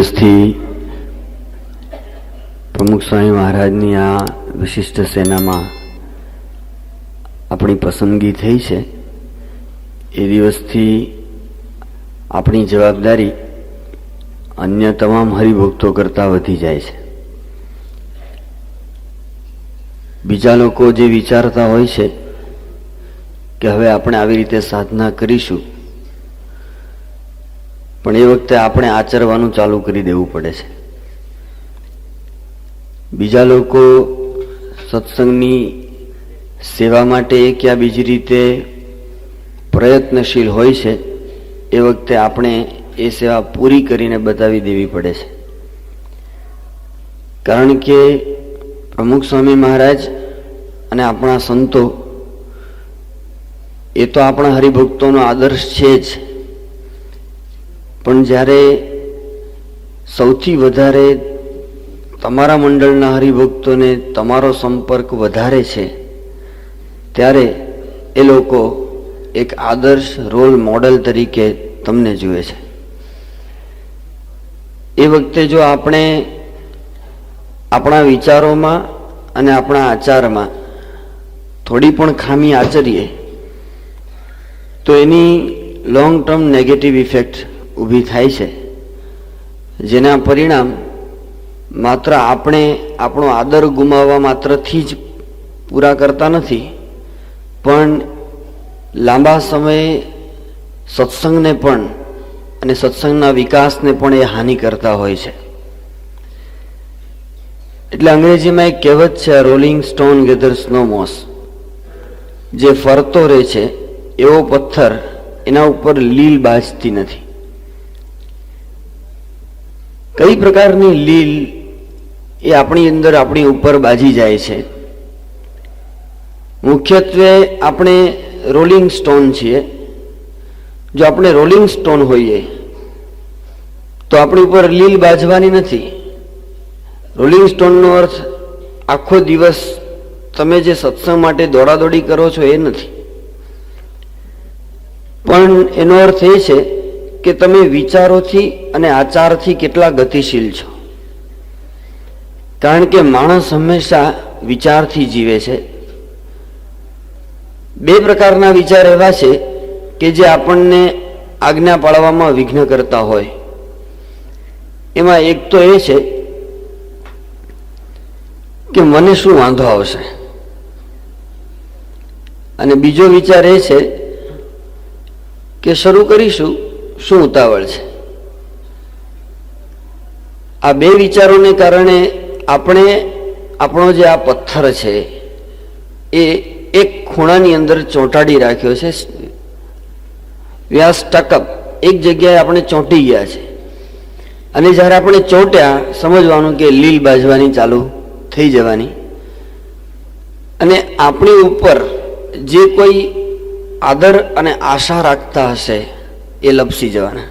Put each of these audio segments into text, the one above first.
દિવસથી પ્રમુખ સ્વામી મહારાજની આ વિશિષ્ટ સેનામાં આપણી પસંદગી થઈ છે એ દિવસથી આપણી જવાબદારી અન્ય તમામ હરિભક્તો કરતાં વધી જાય છે. બીજા લોકો જે વિચારતા હોય છે કે હવે આપણે આવી રીતે સાધના કરીશું, પણ એ વખતે આપણે આચરવાનું ચાલુ કરી દેવું પડે છે. બીજા લોકો સત્સંગની સેવા માટે ક્યાં બીજી રીતે પ્રયત્નશીલ હોય છે, એ વખતે આપણે એ સેવા પૂરી કરીને બતાવી દેવી પડે છે. કારણ કે પ્રમુખ સ્વામી મહારાજ અને આપણા સંતો એ તો આપણા હરિભક્તોનો આદર્શ છે જ, પણ જ્યારે સૌથી વધારે તમારા મંડળના હરિભક્તોને તમારો સંપર્ક વધારે છે, ત્યારે એ લોકો એક આદર્શ રોલ મોડલ તરીકે તમને જુએ છે. એ વખતે જો આપણે આપણા વિચારોમાં અને આપણા આચારમાં થોડી પણ ખામી આચરીએ તો એની લોંગ ટર્મ નેગેટિવ ઇફેક્ટ ઊભી થાય છે, જેના પરિણામ માત્ર આપણે આપણો આદર ગુમાવવા માત્રથી જ પૂરા કરતા નથી, પણ લાંબા સમયે સત્સંગને પણ અને સત્સંગના વિકાસને પણ એ હાનિ કરતા હોય છે. એટલે અંગ્રેજીમાં એક કહેવત છે, રોલિંગ સ્ટોન ગેધર્સ નો મોસ. જે ફરતો રહે છે એવો પથ્થર એના ઉપર લીલ બાજતી નથી. કઈ પ્રકારની લીલ એ આપણી અંદર આપણી ઉપર બાજી જાય છે? મુખ્યત્વે આપણે રોલિંગ સ્ટોન છીએ. જો આપણે રોલિંગ સ્ટોન હોઈએ તો આપણી ઉપર લીલ બાજવાની નથી. રોલિંગ સ્ટોનનો અર્થ આખો દિવસ તમે જે સત્સંગ માટે દોડાદોડી કરો છો એ નથી, પણ એનો અર્થ એ છે કે તમે વિચારોથી અને આચારથી કેટલા ગતિશીલ છો. કારણ કે માણસ હંમેશા વિચારથી જીવે છે. બે પ્રકારના વિચાર એવા છે કે જે આપણને આજ્ઞા પાળવામાં વિઘ્ન કરતા હોય. એમાં એક તો એ છે કે મને શું વાંધો આવશે, અને બીજો વિચાર એ છે કે શરૂ કરીશું, શું ઉતાવળ છે. આ બે વિચારોને કારણે આપણે આપણો જે આ પથ્થર છે એ એક ખૂણાની અંદર ચોંટાડી રાખ્યો છે. વ્યાસ ટકઅપ એક જગ્યાએ આપણે ચોંટી ગયા છે, અને જ્યારે આપણે ચોંટ્યા સમજવાનું કે લીલ બાજવાની ચાલુ થઈ જવાની, અને આપણી ઉપર જે કોઈ આદર અને આશા રાખતા હશે એ લપસી જવાના.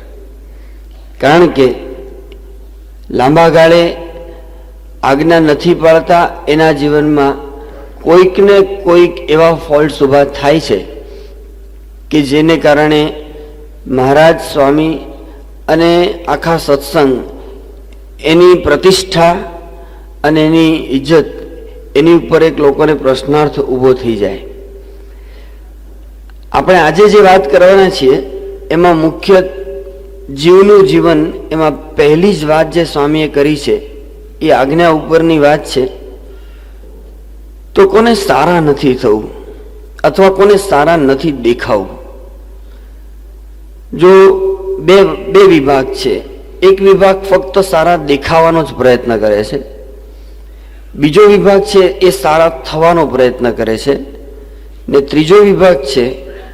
કારણ કે લાંબા ગાળે આજ્ઞા નથી પાળતા એના જીવનમાં કોઈક ને કોઈક એવા ફોલ્ટ્સ ઊભા થાય છે કે જેને કારણે મહારાજ સ્વામી અને આખા સત્સંગ એની પ્રતિષ્ઠા અને એની ઇજ્જત એની ઉપર એક લોકોને પ્રશ્નાર્થ ઊભો થઈ જાય. આપણે આજે જે વાત કરવાના છીએ એમાં મુખ્ય જીવનું જીવન, એમાં પહેલી જ વાત જે સ્વામીએ કરી છે એ આજ્ઞા ઉપરની વાત છે. તો કોને સારા નથી થવું અથવા કોને સારા નથી દેખાવું? જો બે વિભાગ છે. એક વિભાગ ફક્ત સારા દેખાવાનો જ પ્રયત્ન કરે છે, બીજો વિભાગ છે એ સારા થવાનો પ્રયત્ન કરે છે, ને ત્રીજો વિભાગ છે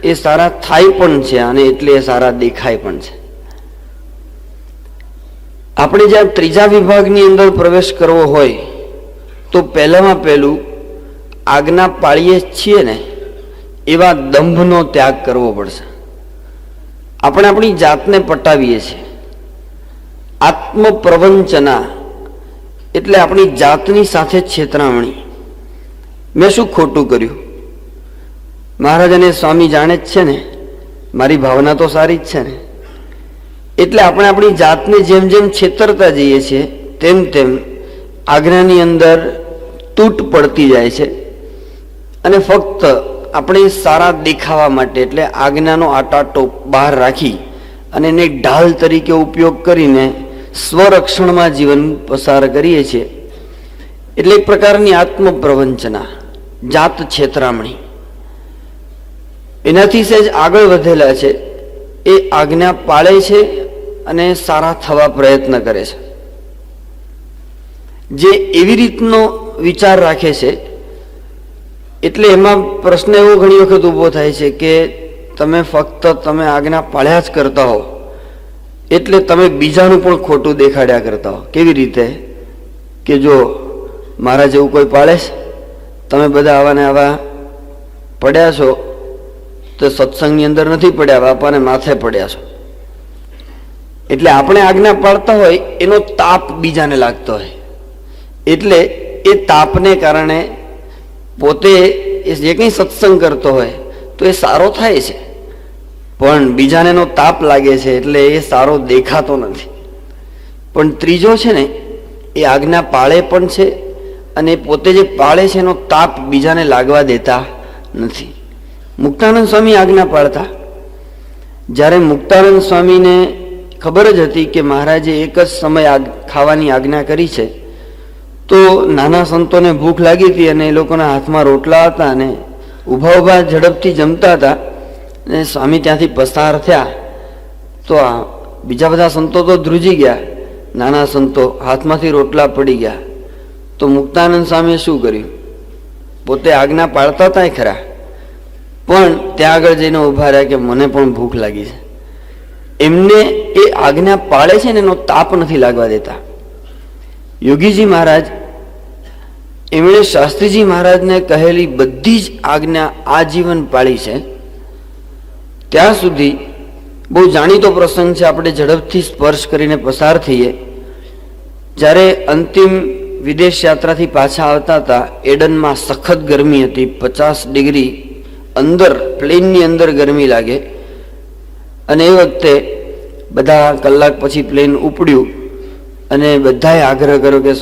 એ સારા થાય પણ છે અને એટલે એ સારા દેખાય પણ છે. આપણે જ્યાં ત્રીજા વિભાગની અંદર પ્રવેશ કરવો હોય તો પહેલામાં પહેલું આજ્ઞા પાળીએ છીએ ને એવા દંભનો ત્યાગ કરવો પડશે. આપણે આપણી જાતને પટાવીએ છીએ. આત્મપ્રવંચના એટલે આપણી જાતની સાથે છેતરામણી. મેં શું ખોટું કર્યું? મહારાજ અને સ્વામી જાણે જ છે ને, મારી ભાવના તો સારી જ છે ને. એટલે આપણે આપણી જાતને જેમ જેમ છેતરતા જઈએ છીએ તેમ તેમ આજ્ઞાની અંદર તૂટ પડતી જાય છે અને ફક્ત આપણે સારા દેખાવા માટે એટલે આજ્ઞાનો આટાટો બહાર રાખી અને એને ઢાલ તરીકે ઉપયોગ કરીને સ્વરક્ષણમાં જીવન પસાર કરીએ છીએ. એટલે એક પ્રકારની આત્મપ્રવંચના, જાત છેતરામણી. એનાથી સહેજ આગળ વધેલા છે એ આજ્ઞા પાળે છે અને સારા થવા પ્રયત્ન કરે છે. જે એવી રીતનો વિચાર રાખે છે એટલે એમાં પ્રશ્ન એવો ઘણી વખત ઊભો થાય છે કે તમે આજ્ઞા પાળ્યા જ કરતા હો એટલે તમે બીજાનું પણ ખોટું દેખાડ્યા કરતા હો. કેવી રીતે? કે જો મારા જેવું કોઈ પાળે છે, તમે બધા આવાને આવા પડ્યા છો તો સત્સંગની અંદર નથી પડ્યા, બાપાને માથે પડ્યા છો. એટલે આપણે આજ્ઞા પાળતા હોય એનો તાપ બીજાને લાગતો હોય એટલે એ તાપને કારણે પોતે જે કંઈ સત્સંગ કરતો હોય તો એ સારો થાય છે, પણ બીજાને એનો તાપ લાગે છે એટલે એ સારો દેખાતો નથી. પણ ત્રીજો છે ને એ આજ્ઞા પાળે પણ છે અને પોતે જે પાળે છે એનો તાપ બીજાને લાગવા દેતા નથી. મુક્તાનંદ સ્વામી આજ્ઞા પાળતા. જ્યારે મુક્તાનંદ સ્વામીને ખબર જ હતી કે મહારાજે એક જ સમય ખાવાની આજ્ઞા કરી છે તો નાના સંતોને ભૂખ લાગી હતી અને એ લોકોના હાથમાં રોટલા હતા અને ઊભા ઊભા ઝડપથી જમતા હતા અને સ્વામી ત્યાંથી પસાર થયા તો બીજા બધા સંતો તો ધ્રુજી ગયા, નાના સંતો હાથમાંથી રોટલા પડી ગયા. તો મુક્તાનંદ સ્વામીએ શું કર્યું? પોતે આજ્ઞા પાળતા હતા ખરા, પણ ત્યાં આગળ જઈને ઊભા રહ્યા કે મને પણ ભૂખ લાગી છે. એમને એ આજ્ઞા પાળે છે ને એનો તાપ નથી લાગવા દેતા. યોગીજી મહારાજ એમણે શાસ્ત્રીજી મહારાજને કહેલી બધી જ આજ્ઞા આજીવન પાળી છે. ત્યાં સુધી બહુ જાણીતો પ્રસંગ છે, આપણે ઝડપથી સ્પર્શ કરીને પસાર થઈએ. જ્યારે અંતિમ વિદેશ યાત્રાથી પાછા આવતા હતા, એડનમાં સખત ગરમી હતી, 50 ડિગ્રી અંદર પ્લેનની અંદર ગરમી લાગે અને એ વખતે બધા કલાક પછી પ્લેન ઉપડ્યું અને બધાએ આગ્રહ કર્યો કે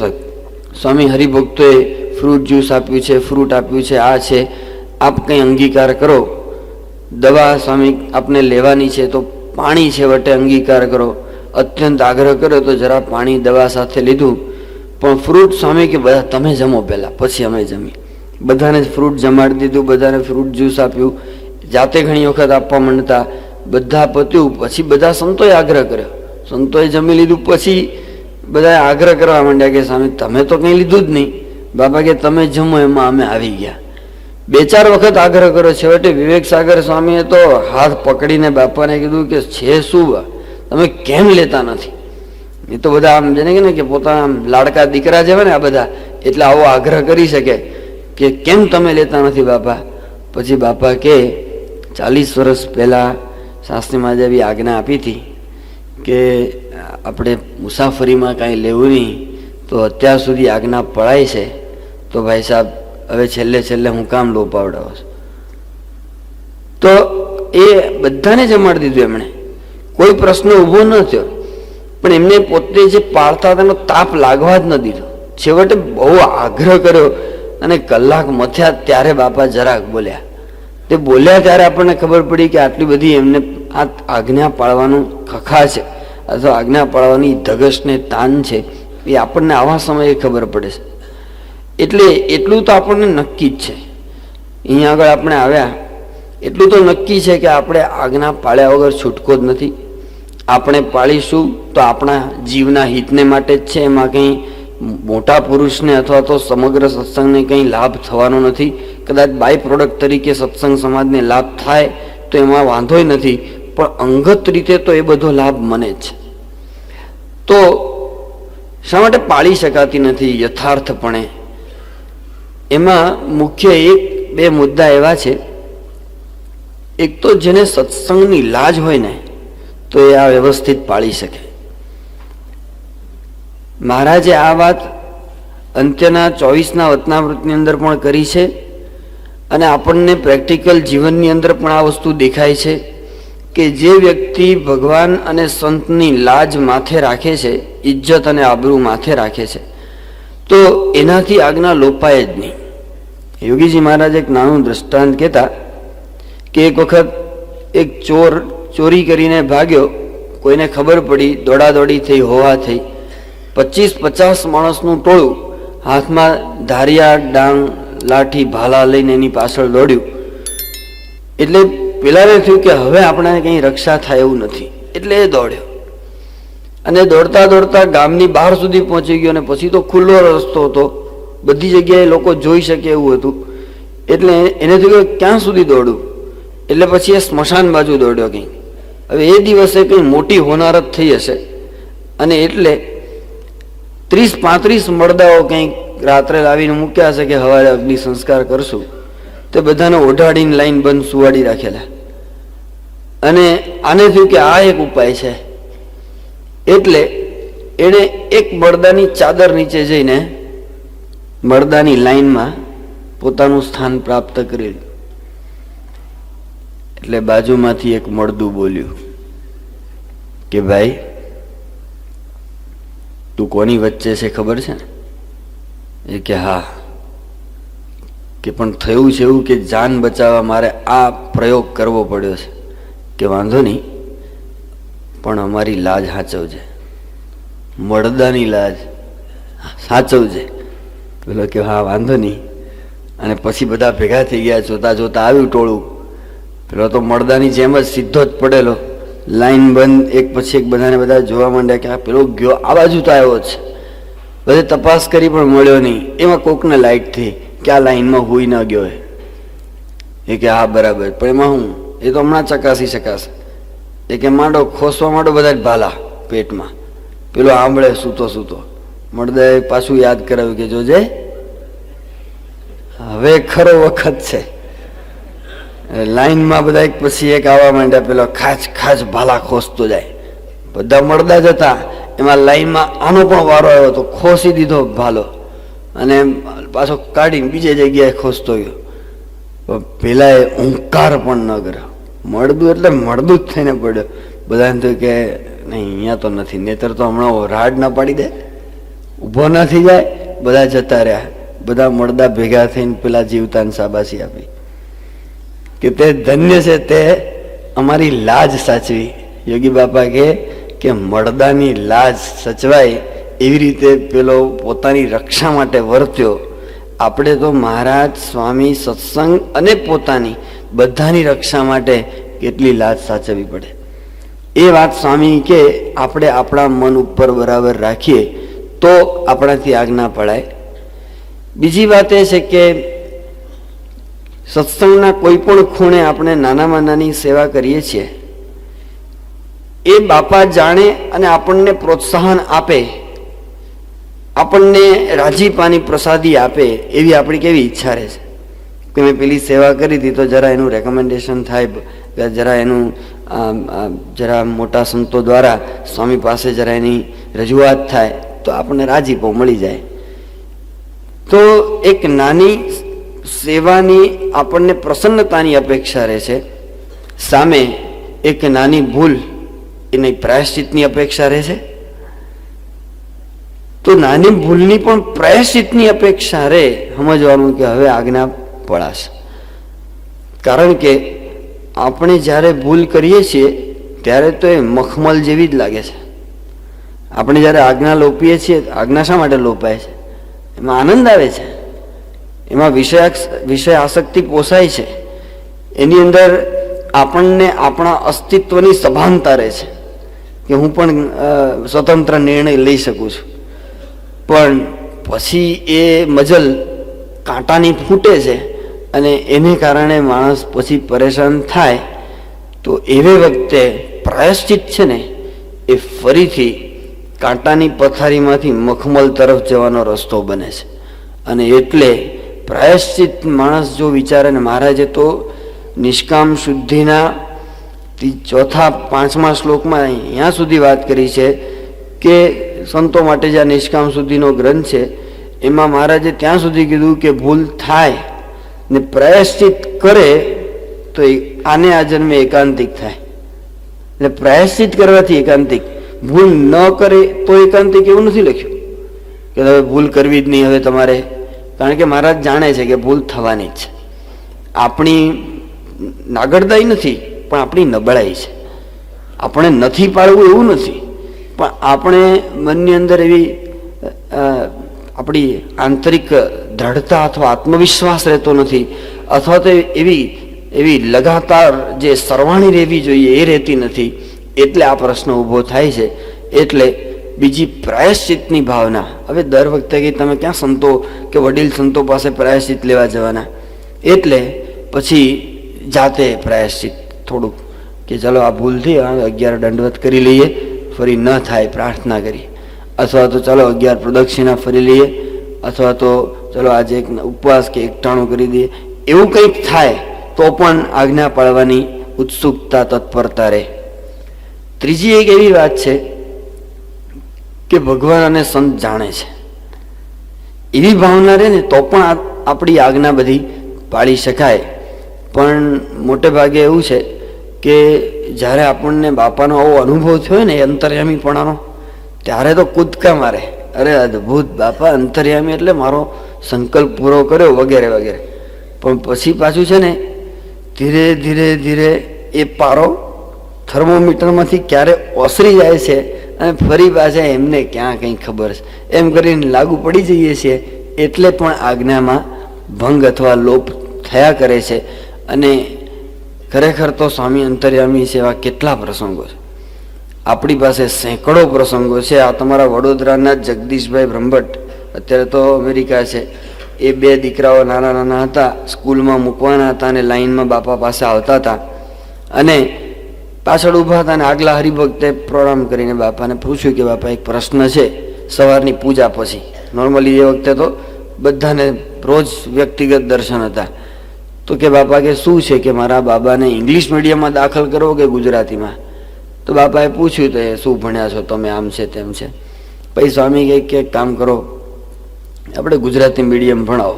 સ્વામી હરિભક્તોએ ફ્રૂટ જ્યુસ આપ્યું છે, ફ્રૂટ આપ્યું છે, આ છે, આપ કંઈ અંગીકાર કરો. દવા સ્વામી આપને લેવાની છે તો પાણી છેવટે અંગીકાર કરો. અત્યંત આગ્રહ કર્યો તો જરા પાણી દવા સાથે લીધું, પણ ફ્રૂટ સ્વામી કે બધા તમે જમો પહેલાં પછી અમે જમી. બધાને ફ્રૂટ જમાડી દીધું, બધાને ફ્રૂટ જ્યુસ આપ્યું. જાતે ઘણી વખત આપવા માંડતા. બધા પત્યું પછી બધા સંતોએ આગ્રહ કર્યો. સંતોએ જમી લીધું પછી બધાએ આગ્રહ કરવા માંડ્યા કે સ્વામી તમે તો કંઈ લીધું જ નહીં. બાપા કે તમે જમો એમાં અમે આવી ગયા. 2-4 વખત આગ્રહ કર્યો. છેવટે વિવેક સાગર સ્વામીએ તો હાથ પકડીને બાપાને કીધું કે છે શું તમે કેમ લેતા નથી? એ તો બધા આમ જેને કે પોતાના લાડકા દીકરા જેવા ને આ બધા, એટલે આવો આગ્રહ કરી શકે કે કેમ તમે લેતા નથી બાપા? પછી બાપા કે 40 વર્ષ પહેલાં શાસ્ત્રી મહારાજે એવી આજ્ઞા આપી હતી કે આપણે મુસાફરીમાં કાંઈ લેવું નહીં, તો અત્યાર સુધી આજ્ઞા પળાય છે, તો ભાઈ સાહેબ હવે છેલ્લે હું કામ લો પાવડાવો છો. તો એ બધાને જમાડી દીધું એમણે, કોઈ પ્રશ્ન ઊભો ન થયો. પણ એમને પોતે જે પાળતા હતા એનો તાપ લાગવા જ ન દીધો. છેવટે બહુ આગ્રહ કર્યો અને કલાક મથ્યા ત્યારે બાપા જરાક બોલ્યા. તે બોલ્યા ત્યારે આપણને ખબર પડી કે આટલી બધી એમને આ આજ્ઞા પાળવાનું ખખા છે અથવા આજ્ઞા પાળવાની ધગશ ને તાન છે, એ આપણને આવા સમયે ખબર પડે છે. એટલે એટલું તો આપણને નક્કી જ છે, અહીંયા આગળ આપણે આવ્યા એટલું તો નક્કી છે કે આપણે આજ્ઞા પાળ્યા વગર છૂટકો જ નથી. આપણે પાળીશું તો આપણા જીવના હિતને માટે જ છે. એમાં કંઈ મોટા પુરુષને અથવા તો સમગ્ર સત્સંગને કંઈ લાભ થવાનો નથી. કદાચ બાય પ્રોડક્ટ તરીકે સત્સંગ સમાજને લાભ થાય તો એમાં વાંધોય નથી, પણ અંગત રીતે તો એ બધો લાભ મને જ છે. તો શા માટે પાળી શકાતી નથી યથાર્થપણે? એમાં મુખ્ય 1-2 મુદ્દા એવા છે. એક તો જેને સત્સંગની લાજ હોય ને તો એ આ વ્યવસ્થિત પાળી શકે. મહારાજે આ વાત અંત્યના 24ના વતનામૃતની અંદર પણ કરી છે અને આપણને પ્રેક્ટિકલ જીવનની અંદર પણ આ વસ્તુ દેખાય છે કે જે વ્યક્તિ ભગવાન અને સંતની લાજ માથે રાખે છે, ઇજ્જત અને આબરૂ માથે રાખે છે, તો એનાથી આજ્ઞા લોપાય જ નહીં. યોગીજી મહારાજ એક નાનું દ્રષ્ટાંત કહેતા કે એક વખત એક ચોર ચોરી કરીને ભાગ્યો, કોઈને ખબર પડી, દોડાદોડી થઈ, હોવા થઈ, 25-50 માણસનું ટોળું હાથમાં ધારિયા, ડાંગ, લાઠી, ભાલા લઈને એની પાછળ દોડ્યું. એટલે પેલાને થયું કે હવે આપણે કંઈ રક્ષા થાય એવું નથી, એટલે એ દોડ્યો અને દોડતા દોડતા ગામની બહાર સુધી પહોંચી ગયો. અને પછી તો ખુલ્લો રસ્તો હતો, બધી જગ્યાએ લોકો જોઈ શકે એવું હતું. એટલે એને થયું કે ક્યાં સુધી દોડું, એટલે પછી એ સ્મશાન બાજુ દોડ્યો કંઈક. હવે એ દિવસે કંઈ મોટી હોનારત થઈ હશે અને એટલે 30-35 મળદાઓ કંઈક રાત્રે લાવીને મૂક્યા હશે કે સવારે અગ્નિ સંસ્કાર કરશું. તે બધાને ઓઢાડીને લાઈન બંધ સુવાડી રાખેલા. અને આને થયું કે આ એક ઉપાય છે, એટલે એણે એક મળદાની ચાદર નીચે જઈને મળદાની લાઈનમાં પોતાનું સ્થાન પ્રાપ્ત કરી. એટલે બાજુમાંથી એક મળદું બોલ્યું કે ભાઈ, તું કોની વચ્ચે છે ખબર છે ને? એ કે હા. કે પણ થયું છે એવું કે જાન બચાવવા મારે આ પ્રયોગ કરવો પડ્યો છે. કે વાંધો નહીં, પણ અમારી લાજ સાચવજે, મળદાની લાજ સાચવજે. પેલો કે હા વાંધો નહીં. અને પછી બધા ભેગા થઈ ગયા. જોતા જોતા આવ્યું ટોળું. પેલો તો મળદાની જેમ જ સીધો જ પડેલો, લાઈન બંધ, એક પછી એક બધાને બધા જોવા માંડ્યા કે આ પેલો ગયો આ બાજુ તો આવ્યો છે. બધે તપાસ કરી પણ મળ્યો નહીં. એમાં કોકને લાઈટ થઈ કે આ લાઈનમાં હોઈ ન ગયો. એ કે હા બરાબર, પણ એમાં હું, એ તો હમણાં ચકાસી શકાશે. એ કે માંડો ખોસવા માંડો બધા જ ભાલા પેટમાં. પેલો આંબળે સૂતો સૂતો. મળદાએ પાછું યાદ કરાવ્યું કે જોજે હવે ખરો વખત છે. લાઈનમાં બધા એક પછી એક આવવા માંડ્યા. પેલો ખાચ ખાચ ભાલા ખોસતો જાય. બધા મળદા જ હતા. એમાં લાઈનમાં આનો પણ વારો આવ્યો તો ખોસી દીધો ભાલો અને પાછો કાઢીને બીજે જગ્યાએ ખોસતો ગયો. પેલા એ ઓંકાર પણ ન કર્યો. મળદું એટલે મળદું જ થઈને પડ્યો. બધાને થયું કે નહીં, અહીંયા તો નથી, નેતર તો હમણાં રાડ ના પાડી દે, ઊભો ના થઈ જાય. બધા જતા રહ્યા. બધા મળદા ભેગા થઈને પેલા જીવતાને શાબાશી આપી કે તે ધન્ય છે, તે અમારી લાજ સાચવી. યોગી બાપા કે મળદાની લાજ સચવાય એવી રીતે પેલો પોતાની રક્ષા માટે વર્ત્યો. આપણે તો મહારાજ, સ્વામી, સત્સંગ અને પોતાની બધાની રક્ષા માટે કેટલી લાજ સાચવવી પડે. એ વાત સ્વામી કે આપણે આપણા મન ઉપર બરાબર રાખીએ તો આપણાથી આજ્ઞા પડાય. બીજી વાત એ છે કે સત્સંગના કોઈ પણ ખૂણે આપણે નાનામાં નાની સેવા કરીએ છીએ, એ બાપા જાણે અને આપણને પ્રોત્સાહન આપે, આપણને રાજીપાની પ્રસાદી આપે એવી આપણી કેવી ઈચ્છા રહે છે કે મેં પેલી સેવા કરી હતી તો જરા એનું રેકમેન્ડેશન થાય, જરા એનું જરા મોટા સંતો દ્વારા સ્વામી પાસે જરા એની રજૂઆત થાય તો આપણને રાજીપો મળી જાય. તો એક નાની સેવાની આપણને પ્રસન્નતાની અપેક્ષા રહે છે, સામે એક નાની ભૂલ એની પ્રાયશ્ચિતની અપેક્ષા રહે છે. તો નાની ભૂલની પણ પ્રાયશ્ચિતની અપેક્ષા રહે, સમજવાનું કે હવે આજ્ઞા પડાશે. કારણ કે આપણે જ્યારે ભૂલ કરીએ છીએ ત્યારે તો એ મખમલ જેવી જ લાગે છે. આપણે જ્યારે આજ્ઞા લોપીએ છીએ, આજ્ઞા શા માટે લોપાય છે? એમાં આનંદ આવે છે, એમાં વિષય આસક્તિ પોસાય છે, એની અંદર આપણને આપણા અસ્તિત્વની સભાનતા રહે છે કે હું પણ સ્વતંત્ર નિર્ણય લઈ શકું છું. પણ પછી એ મજલ કાંટાની ફૂટે છે અને એને કારણે માણસ પછી પરેશાન થાય. તો એવે વખતે પ્રાયશ્ચિત છે ને એ ફરીથી કાંટાની પથારીમાંથી મખમલ તરફ જવાનો રસ્તો બને છે. અને એટલે પ્રાયશ્ચિત માણસ જો વિચારે, ને મહારાજે તો નિષ્કામ શુદ્ધિના 4-5મા શ્લોકમાં અહીંયા સુધી વાત કરી છે કે સંતો માટે જે નિષ્કામ શુદ્ધિનો ગ્રંથ છે એમાં મહારાજે ત્યાં સુધી કીધું કે ભૂલ થાય ને પ્રાયશ્ચિત કરે તો આને આ જન્મે એકાંતિક થાય, એટલે પ્રાયશ્ચિત કરવાથી એકાંતિક, ભૂલ ન કરે તો એકાંતિક એવું નથી લખ્યું કે હવે ભૂલ કરવી જ નહીં હવે તમારે, કારણ કે મહારાજ જાણે છે કે ભૂલ થવાની જ છે. આપણી નાગડદાઈ નથી, પણ આપણી નબળાઈ છે. આપણે નથી પાડવું એવું નથી, પણ આપણે મનની અંદર એવી આપણી આંતરિક દ્રઢતા અથવા આત્મવિશ્વાસ રહેતો નથી, અથવા તો એવી લગાતાર જે સરવાણી રહેવી જોઈએ એ રહેતી નથી, એટલે આ પ્રશ્ન ઊભો થાય છે. એટલે બીજી પ્રાયશ્ચિતની ભાવના. હવે દર વખતે કે તમે ક્યાં સંતો કે વડીલ સંતો પાસે પ્રાયશ્ચિત લેવા જવાના, એટલે પછી જાતે પ્રાયશ્ચિત થોડુંક કે ચલો આ ભૂલ થઈ, 11 દંડવત કરી લઈએ, ફરી ન થાય પ્રાર્થના કરી, અથવા તો ચલો 11 પ્રદક્ષિણા ફરી લઈએ, અથવા તો ચલો આજે એક ઉપવાસ કે એકટાણું કરી દઈએ. એવું કંઈક થાય તો પણ આજ્ઞા પાળવાની ઉત્સુકતા, તત્પરતા રહે. ત્રીજી એક એવી વાત છે કે ભગવાન અને સંત જાણે છે, એવી ભાવના રહે ને તો પણ આપણી આજ્ઞા બધી પાળી શકાય. પણ મોટે ભાગે એવું છે કે જ્યારે આપણને બાપાનો આવો અનુભવ થયો ને અંતર્યામીપણાનો, ત્યારે તો કૂદકા મારે, અરે અદ્ભુત બાપા અંતર્યામી એટલે મારો સંકલ્પ પૂરો કર્યો વગેરે વગેરે. પણ પછી પાછું છે ને ધીરે ધીરે ધીરે એ પારો થર્મોમીટરમાંથી ક્યારે ઓસરી જાય છે અને ફરી પાછા એમને ક્યાં કંઈ ખબર છે એમ કરીને લાગુ પડી જઈએ છીએ. એટલે પણ આજ્ઞામાં ભંગ અથવા લોપ થયા કરે છે. અને ખરેખર તો સ્વામી અંતર્યામી છે એવા કેટલા પ્રસંગો છે, આપણી પાસે સેંકડો પ્રસંગો છે. આ તમારા વડોદરાના જગદીશભાઈ બ્રહ્મભટ્ટ અત્યારે તો અમેરિકા છે, એ 2 દીકરાઓ નાના નાના હતા, સ્કૂલમાં મૂકવાના હતા અને લાઈનમાં બાપા પાસે આવતા હતા અને પાછળ ઊભા હતા અને આગલા હરિભક્તે પ્રણામ કરીને બાપાને પૂછ્યું કે બાપા એક પ્રશ્ન છે. સવારની પૂજા પછી નોર્મલી એ વખતે તો બધાને રોજ વ્યક્તિગત દર્શન હતા, તો કે બાપા કે શું છે કે મારા બાબાને ઇંગ્લિશ મીડિયમમાં દાખલ કરવો કે ગુજરાતીમાં? તો બાપાએ પૂછ્યું તો એ શું ભણ્યા છો તમે, આમ છે તેમ છે. પછી સ્વામી કે કામ કરો, આપણે ગુજરાતી મીડિયમ ભણાવો.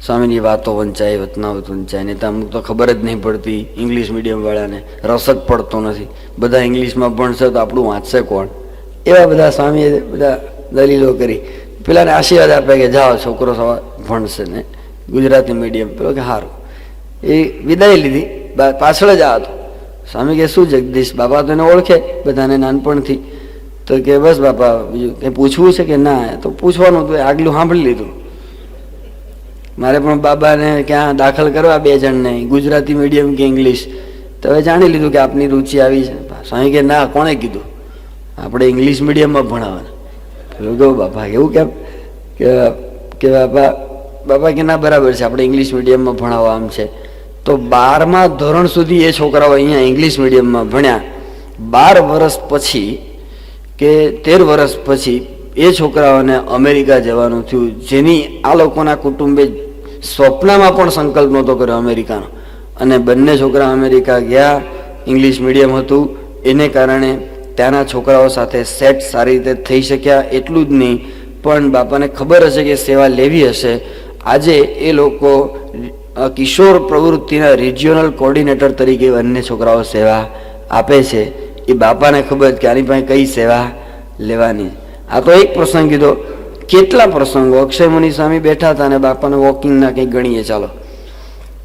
સ્વામીની વાતો વંચાય, વતનાવત વંચાય, નહીં તો અમુક તો ખબર જ નહીં પડતી ઇંગ્લિશ મીડિયમવાળાને, રસ જ પડતો નથી. બધા ઇંગ્લિશમાં ભણશે તો આપણું વાંચશે કોણ? એવા બધા સ્વામીએ બધા દલીલો કરી. પેલાને આશીર્વાદ આપે કે જાઓ છોકરો સવાર ભણશે ને ગુજરાતી મીડિયમ. પેલો કે સારું, એ વિદાય લીધી. પાછળ જ આ હતો. સ્વામી કે શું જગદીશ? બાપા તો એને ઓળખે બધાને નાનપણથી. તો કે બસ બાપા બીજું કંઈ પૂછવું છે કે ના? તો પૂછવાનું હતું, આગલું સાંભળી લીધું. મારે પણ બાબાને ક્યાં દાખલ કરવા 2 જણને, ગુજરાતી મીડિયમ કે ઇંગ્લિશ. તો હવે જાણી લીધું કે આપની રુચિ આવી છે. સ્વામી કે ના, કોણે કીધું? આપણે ઇંગ્લિશ મીડિયમમાં ભણાવવાના. કહો બાપા એવું કેમ? કે બાપા કે ના બરાબર છે, આપણે ઇંગ્લિશ મીડિયમમાં ભણાવવા આમ છે. તો 12મા ધોરણ સુધી એ છોકરાઓ અહીંયા ઇંગ્લિશ મીડિયમમાં ભણ્યા. 12 વર્ષ પછી કે 13 વર્ષ પછી એ છોકરાઓને અમેરિકા જવાનું થયું, જેની આ લોકોના કુટુંબે સ્વપ્નમાં પણ સંકલ્પ નહોતો કર્યો અમેરિકાનો. અને બંને છોકરા અમેરિકા ગયા. ઇંગ્લિશ મીડિયમ હતું, એને કારણે ત્યાંના છોકરાઓ સાથે સેટ સારી રીતે થઈ શક્યા. એટલું જ નહીં, પણ બાપાને ખબર હશે કે સેવા લેવી હશે. આજે એ લોકો કિશોર પ્રવૃત્તિના રિજિયોનલ કોર્ડિનેટર તરીકે બંને છોકરાઓ સેવા આપે છે. એ બાપાને ખબર કે આની પાસે કઈ સેવા લેવાની. આ તો એક પ્રસંગ કીધો, કેટલા પ્રસંગો. અક્ષય મુનિ સ્વામી બેઠા હતા અને બાપાને વોકિંગના કંઈક ગણીએ ચાલો.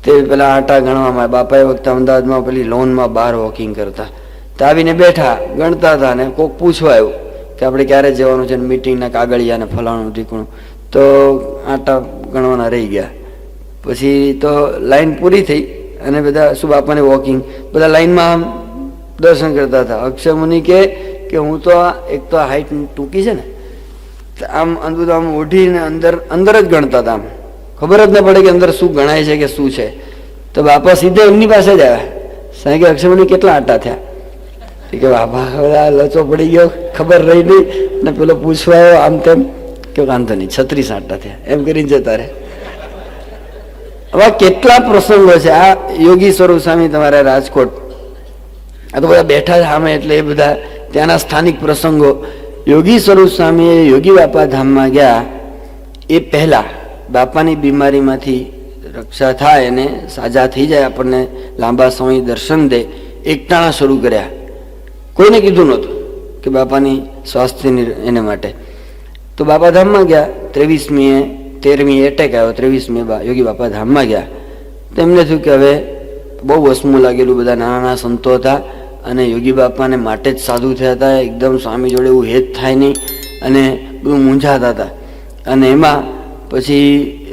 તે પેલા આટા ગણવામાં, બાપા એ વખતે અમદાવાદમાં પેલી લોનમાં બહાર વોકિંગ કરતા, તો આવીને બેઠા ગણતા હતા ને કોઈક પૂછવા આવ્યું કે આપણે ક્યારે જવાનું છે, મિટિંગના કાગળિયા ને ફલાણું ઠીકણું. તો આટા ગણવાના રહી ગયા. પછી તો લાઈન પૂરી થઈ અને બધા શું બાપાને વોકિંગ, બધા લાઈનમાં દર્શન કરતા હતા. અક્ષય મુનિ કે હું તો એક તો હાઈટ ટૂંકી છે ને, આમ બધું આમ ઓઢીને અંદર જ ગણતા હતા. આમ ખબર જ ન પડે કે અંદર શું ગણાય છે કે શું છે. તો બાપા સીધે એમની પાસે જ આવ્યા. સાહેબ કે અક્ષય મુનિ કેટલા આટા થયા? કે બાપા હવે લચો પડી ગયો, ખબર રહી નહીં ને પેલો પૂછવા આવ્યો આમ તેમ કે વાંધો નહીં 36 આટા થયા એમ કરીને જતા રહે. હવે કેટલા પ્રસંગો છે. આ યોગી સ્વરૂપ સ્વામી તમારા રાજકોટ, આ તો બધા બેઠા સામે, એટલે એ બધા ત્યાંના સ્થાનિક પ્રસંગો. યોગી સ્વરૂપ સ્વામીએ યોગી બાપા ધામમાં ગયા એ પહેલા બાપાની બીમારીમાંથી રક્ષા થાય અને સાજા થઈ જાય, આપણને લાંબા સમય દર્શન દે, એકટાણા શરૂ કર્યા. કોઈને કીધું નહોતું કે બાપાની સ્વાસ્થ્યની એને માટે. તો બાપા ધામમાં ગયા. 13મી એટેક આવ્યો. 23મી યોગી બાપા ધામમાં ગયા. તો એમને થયું કે હવે બહુ વસમું લાગેલું. બધા નાના નાના સંતો હતા અને યોગી બાપાને માટે જ સાધુ થયા હતા. એકદમ સ્વામી જોડે એવું હેત થાય નહીં અને બહુ મૂંઝાતા હતા. અને એમાં પછી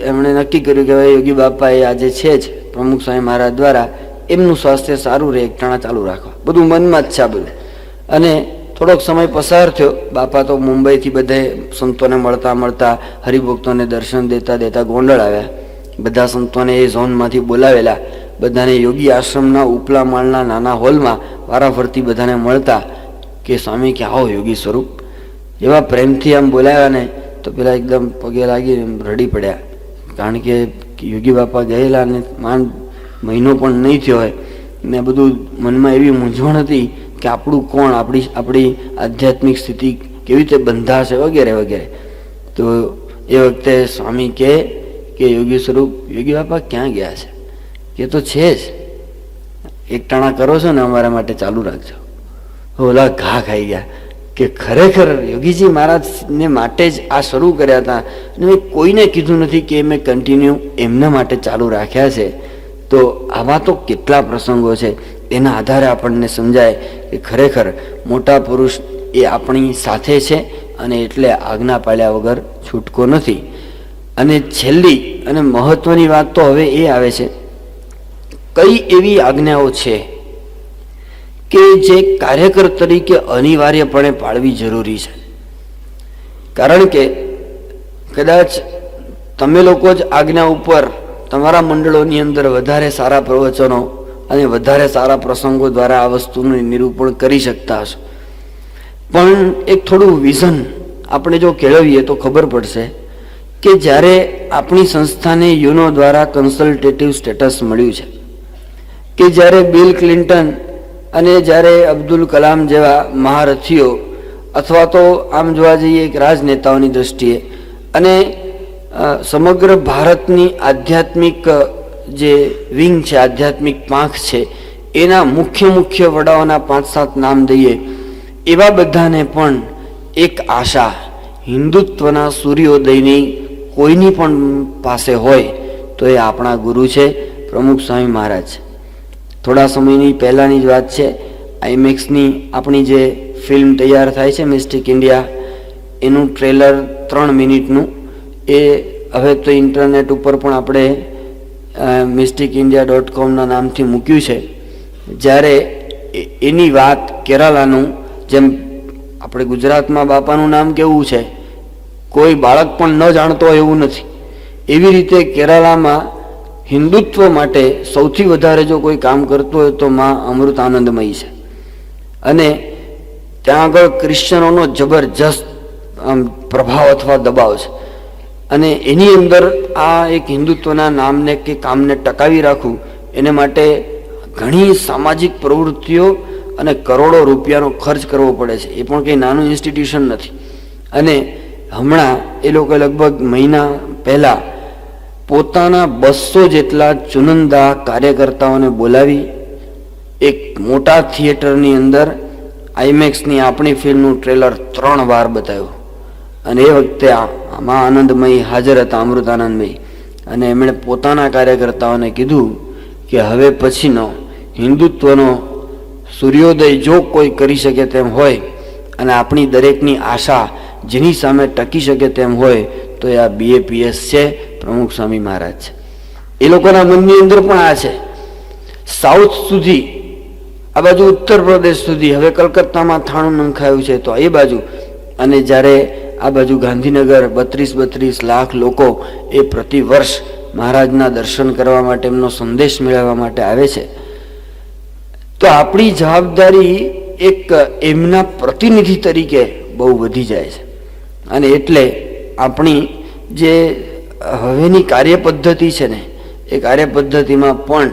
એમણે નક્કી કર્યું કે હવે યોગી બાપા એ આજે છે જ પ્રમુખ સ્વામી મહારાજ દ્વારા એમનું સ્વાસ્થ્ય સારું રહે, એકટાણા ચાલુ રાખવા. બધું મનમાં જ છે આ બધું. અને થોડોક સમય પસાર થયો. બાપા તો મુંબઈથી બધે સંતોને મળતા હરિભક્તોને દર્શન દેતા ગોંડલ આવ્યા. બધા સંતોને એ ઝોનમાંથી બોલાવેલા. બધાને યોગી આશ્રમના ઉપલા માળના નાના હોલમાં વારાફરતી બધાને મળતા કે સ્વામી કે આવો યોગી સ્વરૂપ. એવા પ્રેમથી આમ બોલાવ્યા ને તો પેલા એકદમ પગે લાગી રડી પડ્યા. કારણ કે યોગી બાપા ગયેલા ને મહિનો પણ નહીં થયો હોય ને બધું મનમાં એવી મૂંઝવણ હતી કે આપણું કોણ, આપણી આધ્યાત્મિક સ્થિતિ કેવી રીતે બંધાશે વગેરે વગેરે. તો એ વખતે સ્વામી કે યોગી સ્વરૂપ યોગી બાપા ક્યાં ગયા છે? એ તો છે જ, એકટાણા કરો છો ને અમારા માટે ચાલુ રાખજો. ઓલા ઘા ખાઈ ગયા કે ખરેખર યોગીજી મહારાજને માટે જ આ શરૂ કર્યા હતા અને મેં કોઈને કીધું નથી કે મેં કન્ટિન્યુ એમના માટે ચાલુ રાખ્યા છે. તો આવા તો કેટલા પ્રસંગો છે. એના આધારે આપણને સમજાય કે ખરેખર મોટા પુરુષ એ આપણી સાથે છે અને એટલે આજ્ઞા પાળ્યા વગર છૂટકો નથી. અને છેલ્લી અને મહત્વની વાત તો હવે એ આવે છે, કઈ એવી આજ્ઞાઓ છે કે જે કાર્યકર તરીકે અનિવાર્યપણે પાળવી જરૂરી છે. કારણ કે કદાચ તમે લોકો જ આજ્ઞા ઉપર તમારા મંડળોની અંદર વધારે સારા પ્રવચનો અને વધારે સારા પ્રસંગો દ્વારા આ વસ્તુનું નિરૂપણ કરી શકતા હશો. પણ એક થોડું વિઝન આપણે જો કેળવીએ તો ખબર પડશે કે જ્યારે આપણી સંસ્થાને યુનો દ્વારા કન્સલ્ટેટિવ સ્ટેટસ મળ્યું છે, કે જ્યારે બિલ ક્લિન્ટન અને જ્યારે અબ્દુલ કલામ જેવા મહારથીઓ અથવા તો આમ જોવા જઈએ એક રાજનેતાઓની દ્રષ્ટિએ અને સમગ્ર ભારતની આધ્યાત્મિક જે વિંગ છે, આધ્યાત્મિક પાંખ છે, એના મુખ્ય વડાઓના 5-7 નામ દઈએ, એવા બધાને પણ એક આશા હિન્દુત્વના સૂર્યોદયની કોઈની પણ પાસે હોય તો એ આપણા ગુરુ છે, પ્રમુખ સ્વામી મહારાજ. થોડા સમયની પહેલાંની જ વાત છે, આઈમેક્સની આપણી જે ફિલ્મ તૈયાર થાય છે મિસ્ટિક ઇન્ડિયા, એનું ટ્રેલર 3 મિનિટનું એ હવે તો ઇન્ટરનેટ ઉપર પણ આપણે mysticindia.com નામથી મૂક્યું છે. જ્યારે એની વાત કેરાલાનું, જેમ આપણે ગુજરાતમાં બાપાનું નામ કેવું છે, કોઈ બાળક પણ ન જાણતો હોય એવું નથી, એવી રીતે કેરાલામાં હિન્દુત્વ માટે સૌથી વધારે જો કોઈ કામ કરતું હોય તો માં અમૃત આનંદમયી છે. અને ત્યાં આગળ ક્રિશ્ચનોનો જબરજસ્ત પ્રભાવ અથવા દબાવ છે. અને એની અંદર આ એક હિન્દુત્વના નામને કે કામને ટકાવી રાખવું એને માટે ઘણી સામાજિક પ્રવૃત્તિઓ અને કરોડો રૂપિયાનો ખર્ચ કરવો પડે છે. એ પણ કંઈ નાનું ઇન્સ્ટિટ્યુશન નથી. અને હમણાં એ લોકો લગભગ મહિના પહેલાં પોતાના 200 જેટલા ચુનંદા કાર્યકર્તાઓને બોલાવી એક મોટા થિયેટરની અંદર આઈમેક્સની આપણી ફિલ્મનું ટ્રેલર 3 વાર બતાવ્યું. અને એ વખતે આમાં આનંદમયી હાજર હતા, અમૃત આનંદમયી. અને એમણે પોતાના કાર્યકર્તાઓને કીધું કે હવે પછીનો હિન્દુત્વનો સૂર્યોદય જો કોઈ કરી શકે તેમ હોય અને આપણી દરેકની આશા જેની સામે ટકી શકે તેમ હોય તો એ આ BAPS છે, પ્રમુખ સ્વામી મહારાજ છે. એ લોકોના મનની અંદર પણ આ છે. સાઉથ સુધી, આ બાજુ ઉત્તર પ્રદેશ સુધી, હવે કલકત્તામાં થાણું નંખાયું છે તો એ બાજુ, અને જ્યારે આ બાજુ ગાંધીનગર 32 લાખ લોકો એ પ્રતિ વર્ષ મહારાજના દર્શન કરવા માટે, એમનો સંદેશ મેળવવા માટે આવે છે. તો આપણી જવાબદારી એક એમના પ્રતિનિધિ તરીકે બહુ વધી જાય છે. અને એટલે આપણી જે હવેની કાર્યપદ્ધતિ છે ને, એ કાર્યપદ્ધતિમાં પણ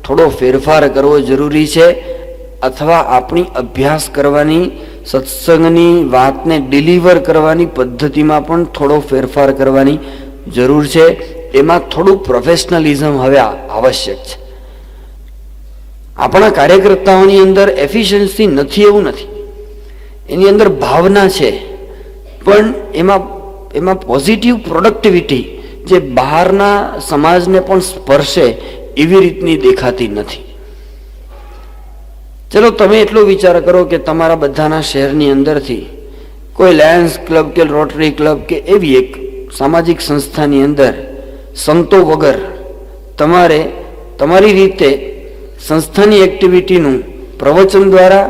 થોડો ફેરફાર કરવો જરૂરી છે. અથવા આપણી અભ્યાસ કરવાની, સત્સંગની વાતને ડિલિવર કરવાની પદ્ધતિમાં પણ થોડો ફેરફાર કરવાની જરૂર છે. એમાં થોડું પ્રોફેશનલિઝમ હવે આવશ્યક છે. આપણા કાર્યકર્તાઓની અંદર એફિશિયન્સી નથી એવું નથી, એની અંદર ભાવના છે, પણ એમાં પોઝિટિવ પ્રોડક્ટિવિટી જે બહારના સમાજને પણ સ્પર્શે એવી રીતની દેખાતી નથી. ચલો તમે એટલો વિચાર કરો કે તમારા બધાના શહેરની અંદરથી કોઈ લાયન્સ ક્લબ કે રોટરી ક્લબ કે એવી એક સામાજિક સંસ્થાની અંદર સંતો વગર તમારે તમારી રીતે સંસ્થાની એક્ટિવિટીનું પ્રવચન દ્વારા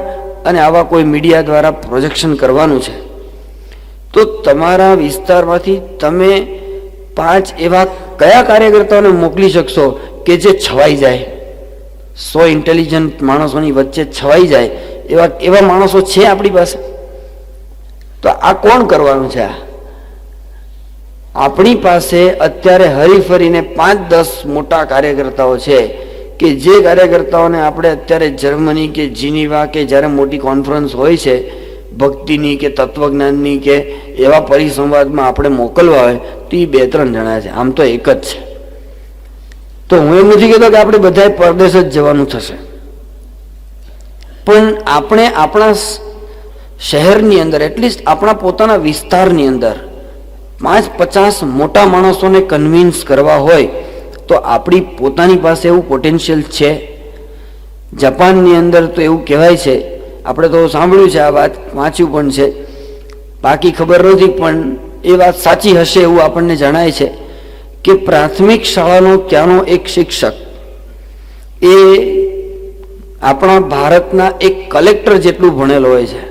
અને આવા કોઈ મીડિયા દ્વારા પ્રોજેક્શન કરવાનું છે, તો તમારા વિસ્તારમાંથી તમે 5 એવા કયા કાર્યકર્તાઓને મોકલી શકશો કે જે છવાઈ જાય, 100 ઇન્ટેલિજન્ટ માણસોની વચ્ચે છવાઈ જાય એવા માણસો છે આપણી પાસે? તો આ કોણ કરવાનું છે? આપણી પાસે અત્યારે હરીફરીને 5-10 મોટા કાર્યકર્તાઓ છે કે જે કાર્યકર્તાઓને આપણે અત્યારે જર્મની કે જીનીવા કે જ્યારે મોટી કોન્ફરન્સ હોય છે ભક્તિની કે તત્વજ્ઞાનની કે એવા પરિસંવાદમાં આપણે મોકલવા હોય તો એ 2-3 જણા છે, આમ તો એક જ છે. તો હું એમ નથી કહેતો કે આપણે બધાએ પરદેશ જ જવાનું થશે, પણ આપણે આપણા શહેરની અંદર એટલીસ્ટ આપણા પોતાના વિસ્તારની અંદર 5-50 મોટા માણસોને કન્વિન્સ કરવા હોય તો આપણી પોતાની પાસે એવું પોટેન્શિયલ છે. જાપાનની અંદર તો એવું કહેવાય છે, આપણે તો સાંભળ્યું છે, આ વાત વાંચ્યું પણ છે, બાકી ખબર નથી, પણ એ વાત સાચી હશે એવું આપણને જણાય છે કે પ્રાથમિક શાળાનો ત્યાંનો એક શિક્ષક એ આપણા ભારતના એક કલેક્ટર જેટલું ભણેલો હોય છે.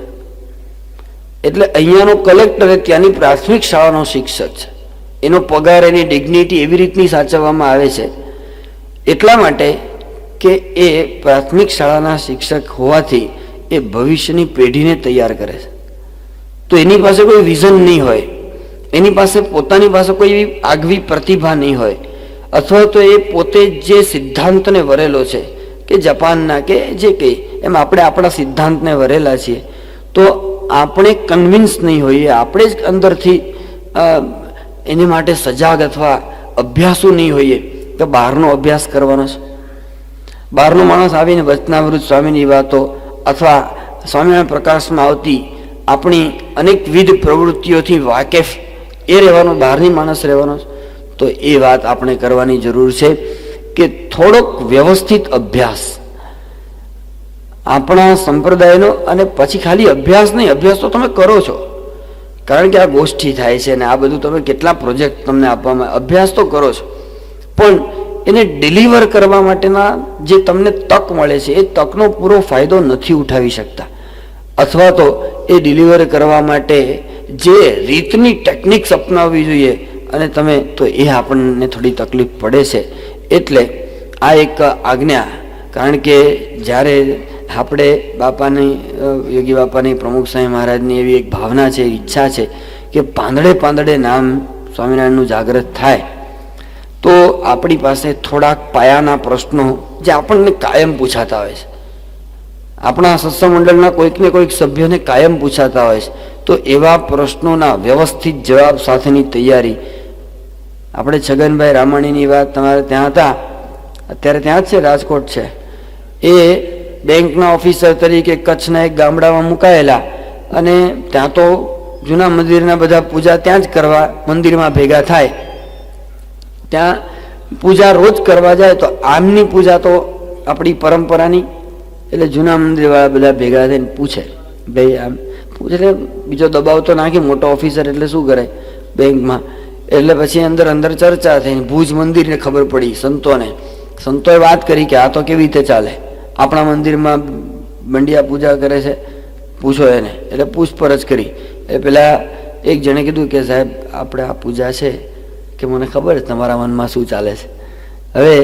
એટલે અહીંયાનો કલેક્ટર એ ત્યાંની પ્રાથમિક શાળાનો શિક્ષક છે. એનો પગાર, એની ડિગ્નિટી એવી રીતની સાચવવામાં આવે છે એટલા માટે કે એ પ્રાથમિક શાળાના શિક્ષક હોવાથી એ ભવિષ્યની પેઢીને તૈયાર કરે છે. તો એની પાસે કોઈ વિઝન નહીં હોય, એની પાસે પોતાની પાસે કોઈ એવી આગવી પ્રતિભા નહીં હોય, અથવા તો એ પોતે જે સિદ્ધાંતને વરેલો છે કે જાપાનના કે જે કંઈ એમ આપણે આપણા સિદ્ધાંતને વરેલા છીએ, તો આપણે કન્વિન્સ નહીં હોઈએ, આપણે જ અંદરથી એની માટે સજાગ અથવા અભ્યાસુ નહીં હોઈએ તો બહારનો અભ્યાસ કરવાનો છે. બહારનો માણસ આવીને વચનામૃત સ્વામીની વાતો અથવા સ્વામિનારાયણ પ્રકાશમાં આવતી આપણી અનેકવિધ પ્રવૃત્તિઓથી વાકેફ એ રહેવાનો, બહારની માણસ રહેવાનો. તો એ વાત આપણે કરવાની જરૂર છે કે થોડોક વ્યવસ્થિત અભ્યાસ આપણા સંપ્રદાયનો, અને પછી ખાલી અભ્યાસ નહીં, અભ્યાસ તો તમે કરો છો કારણ કે આ ગોષ્ઠી થાય છે ને આ બધું તમે કેટલા પ્રોજેક્ટ તમને આપવામાં, અભ્યાસ તો કરો છો, પણ એને ડિલિવર કરવા માટેના જે તમને તક મળે છે એ તકનો પૂરો ફાયદો નથી ઉઠાવી શકતા, અથવા તો એ ડિલિવર કરવા માટે જે રીતની ટેકનિક્સ અપનાવવી જોઈએ અને તમે તો એ આપણને થોડી તકલીફ પડે છે. એટલે આ એક આજ્ઞા, કારણ કે જ્યારે આપણે બાપાની, યોગી બાપાની, પ્રમુખ સ્વામી મહારાજની એવી એક ભાવના છે, ઈચ્છા છે કે પાંદડે પાંદડે નામ સ્વામિનારાયણનું જાગૃત થાય, તો આપણી પાસે થોડાક પાયાના પ્રશ્નો જે આપણને કાયમ પૂછાતા હોય છે, આપણા સત્સંગ મંડળના કોઈકને કોઈક સભ્યોને કાયમ પૂછાતા હોય છે, તો એવા પ્રશ્નોના વ્યવસ્થિત જવાબ સાથેની તૈયારી. આપણે છગનભાઈ રામાણીની વાત, તમારે ત્યાં હતા, અત્યારે ત્યાં જ છે, રાજકોટ છે, એ બેંકના ઓફિસર તરીકે કચ્છના એક ગામડામાં મુકાયેલા, અને ત્યાં તો જૂના મંદિરના બધા પૂજા ત્યાં જ કરવા મંદિરમાં ભેગા થાય, ત્યાં પૂજા રોજ કરવા જાય. તો આમની પૂજા તો આપણી પરંપરાની, એટલે જૂના મંદિરવાળા બધા ભેગા થઈને પૂછે, ભાઈ આમ પૂછે, બીજો દબાવ તો નાખી, મોટો ઓફિસર એટલે શું કરે બેંકમાં, એટલે પછી અંદર અંદર ચર્ચા થઈ, ભુજ મંદિરને ખબર પડી, સંતોએ વાત કરી કે આ તો કેવી રીતે ચાલે, આપણા મંદિરમાં મંડિયા પૂજા કરે છે, પૂછો એને. એટલે પૂછપરછ કરી, એ પેલા એક જણે કીધું કે સાહેબ આપણે આ પૂજા છે કે મને ખબર છે તમારા મનમાં શું ચાલે છે, હવે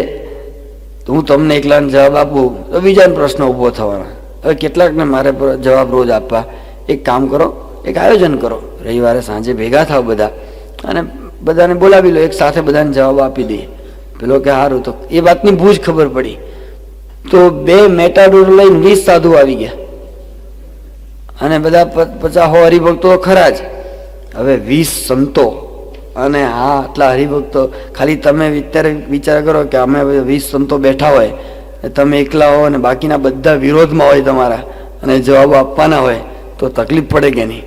હું તમને એકલાને જવાબ આપું તો બીજાને પ્રશ્ન ઊભો થવાના, હવે કેટલાકને મારે જવાબ રોજ આપવા. એક કામ કરો, એક આયોજન કરો, રવિવારે સાંજે ભેગા થાવ બધા અને બધાને બોલાવી લો, એક સાથે બધાને જવાબ આપી દઈએ. પેલો કે સારું. તો એ વાતની ભૂજ ખબર પડી, તો 2 મેટાડોર લઈને 20 સાધુ આવી ગયા, અને બધા 50 હરિભક્તો ખરા જ, હવે 20 સંતો અને હા આટલા હરિભક્તો. ખાલી તમે અત્યારે વિચાર કરો કે અમે 20 સંતો બેઠા હોય, તમે એકલા હો અને બાકીના બધા વિરોધમાં હોય તમારા, અને જવાબો આપવાના હોય, તો તકલીફ પડે કે નહીં,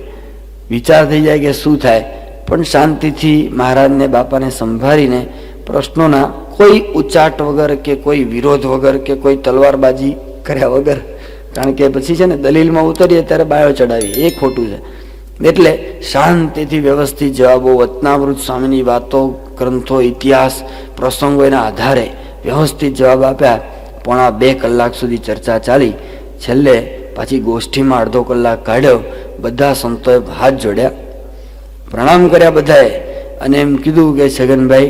વિચાર થઈ જાય કે શું થાય. પણ શાંતિથી મહારાજને બાપાને સંભાળીને પ્રશ્નોના કોઈ ઉચ્ચાટ વગર કે કોઈ વિરોધ વગર કે કોઈ તલવારબાજી કર્યા વગર, કારણ કે પછી છે ને દલીલમાં ઉતરીએ ત્યારે બાયો ચડાવીએ, એ ખોટું છે. એટલે શાંતિથી વ્યવસ્થિત જવાબો, વતનામૃત સ્વામીની વાતો, ગ્રંથો, ઇતિહાસ, પ્રસંગો એના આધારે વ્યવસ્થિત જવાબ આપ્યા. 1.5 કલાક સુધી ચર્ચા ચાલી. છેલ્લે પાછી ગોષ્ઠીમાં અડધો કલાક કાઢ્યો. બધા સંતોએ હાથ જોડ્યા, પ્રણામ કર્યા બધાએ, અને એમ કીધું કે છગનભાઈ,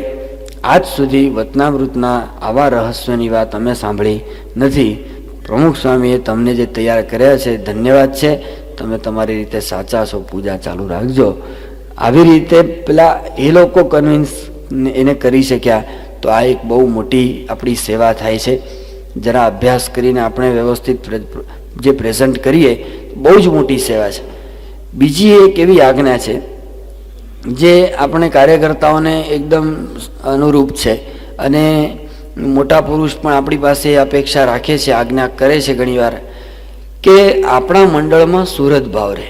આજ સુધી વતનામૃતના આવા રહસ્યોની વાત અમે સાંભળી નથી. પ્રમુખ સ્વામીએ તમને જે તૈયાર કર્યા છે, ધન્યવાદ છે. તમે તમારી રીતે સાચા છો, પૂજા ચાલુ રાખજો. આવી રીતે પેલા એ લોકો કન્વિન્સ એને કરી શક્યા, તો આ એક બહુ મોટી આપણી સેવા થાય છે. જરા અભ્યાસ કરીને આપણે વ્યવસ્થિત જે પ્રેઝન્ટ કરીએ, બહુ જ મોટી સેવા છે. બીજી એક એવી આજ્ઞા છે જે આપણે કાર્યકર્તાઓને એકદમ અનુરૂપ છે, અને મોટા પુરુષ પણ આપણી પાસે અપેક્ષા રાખે છે, આજ્ઞા કરે છે ઘણીવાર, કે આપણા મંડળમાં સુરત ભાવ રહે.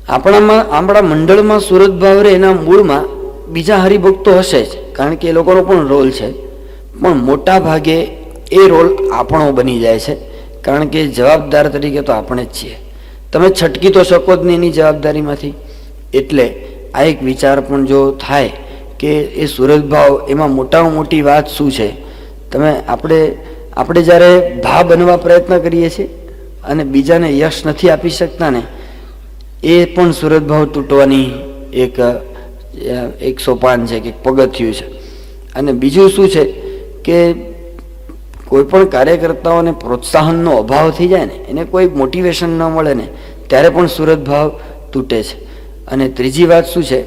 આપણા મંડળમાં સુરત ભાવ રહે. એના મૂળમાં બીજા હરિભક્તો હશે જ, કારણ કે એ લોકોનો પણ રોલ છે, પણ મોટા ભાગે એ રોલ આપણો બની જાય છે, કારણ કે જવાબદાર તરીકે તો આપણે જ છીએ. તમે છટકી તો શકો જ નહીં એની જવાબદારીમાંથી. એટલે આ એક વિચાર પણ જો થાય કે એ સુરત ભાવ, એમાં મોટામાં મોટી વાત શું છે. આપણે જ્યારે ભા બનવા પ્રયત્ન કરીએ છીએ અને બીજાને યશ નથી આપી શકતા ને, એ પણ સુરત ભાવ તૂટવાની એક સોપાન છે, કે પગથિયું છે. અને બીજું શું છે કે કોઈ પણ કાર્યકર્તાઓને પ્રોત્સાહનનો અભાવ થઈ જાય ને, એને કોઈ મોટિવેશન ન મળે ને, ત્યારે પણ સુરત ભાવ તૂટે છે. અને ત્રીજી વાત શું છે,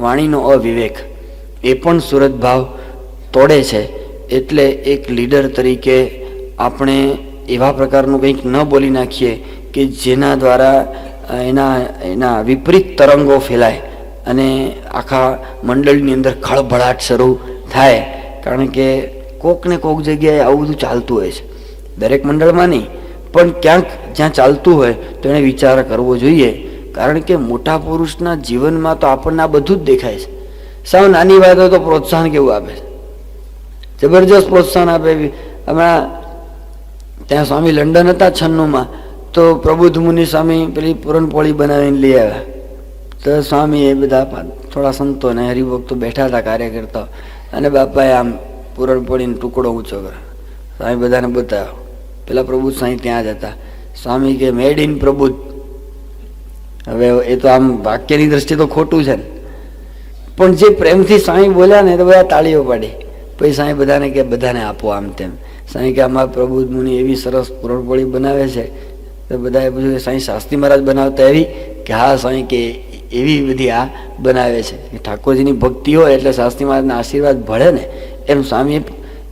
વાણીનો અવિવેક, એ પણ સુરત ભાવ તોડે છે. એટલે એક લીડર તરીકે આપણે એવા પ્રકારનું કંઈક ન બોલી નાખીએ કે જેના દ્વારા એના વિપરીત તરંગો ફેલાય અને આખા મંડળની અંદર ખળભળાટ શરૂ થાય. કારણ કે કોક ને કોક જગ્યાએ આવું બધું ચાલતું હોય છે, દરેક મંડળમાં નહીં, પણ ક્યાંક જ્યાં ચાલતું હોય તો એને વિચાર કરવો જોઈએ. કારણ કે મોટા પુરુષના જીવનમાં તો આપણને આ બધું જ દેખાય છે. સાવ નાની વાત હોય તો પ્રોત્સાહન કેવું આપે છે, જબરજસ્ત પ્રોત્સાહન આપે. હમણાં ત્યાં સ્વામી લંડન હતા 96માં, તો પ્રબુદ્ધ મુનિ સ્વામી પેલી પૂરણપોળી બનાવીને લઈ આવ્યા. તો સ્વામી એ બધા થોડા સંતો ને હરિભક્તો બેઠા હતા કાર્યકર્તાઓ, અને બાપાએ આમ પૂરણપોળીનો ટુકડો ઊંચો કર્યો. સ્વામી બધાને બતાવ્યો. પેલા પ્રબુદ્ધ સ્વામી ત્યાં જ હતા. સ્વામી કે મેડ ઇન પ્રબુદ્ધ. હવે એ તો આમ વાક્યની દ્રષ્ટિએ તો ખોટું છે ને, પણ જે પ્રેમથી સ્વામી બોલ્યા ને તો બધા તાળીઓ પાડી. પછી સ્વામી બધાને કે બધાને આપો આમ તેમ. સ્વામી કે આમાં પ્રબુદ્ધ મુનિ એવી સરસ પૂરણપોળી બનાવે છે. તો બધાએ પૂછ્યું, સ્વામી શાસ્ત્રી મહારાજ બનાવતા એવી? કે હા સ્વામી, કે એવી બધી આ બનાવે છે. ઠાકોરજીની ભક્તિ હોય એટલે શાસ્ત્રી મહારાજના આશીર્વાદ ભળે ને, એમ સ્વામી.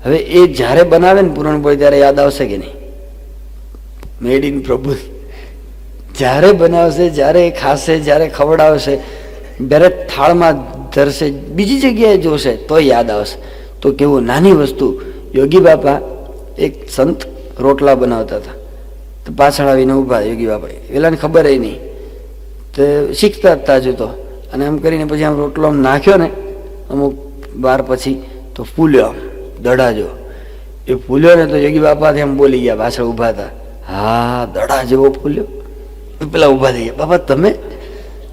હવે એ જ્યારે બનાવે ને પૂરણપોળી, ત્યારે યાદ આવશે કે નહીં, મેડ ઇન પ્રબુદ્ધ. જ્યારે બનાવશે, જ્યારે ખાશે, જ્યારે ખવડાવશે, દરેક થાળમાં ધરશે, બીજી જગ્યાએ જોશે તો યાદ આવશે. તો કેવું નાની વસ્તુ. યોગી બાપા એક સંત રોટલા બનાવતા હતા, તો પાછળ આવીને ઊભા યોગી બાપા, પેલાને ખબર નહીં, તો શીખતા હતા હજુ તો. અને એમ કરીને પછી આમ રોટલો આમ નાખ્યો ને અમુક વાર પછી, તો ફૂલ્યો, આમ દડા. એ ફૂલ્યો ને તો યોગી બાપા એમ બોલી ગયા, પાછળ ઊભા હતા, હા દડા જેવો ફૂલ્યો. પેલા ઊભા થઈ ગયા, બાપા તમે?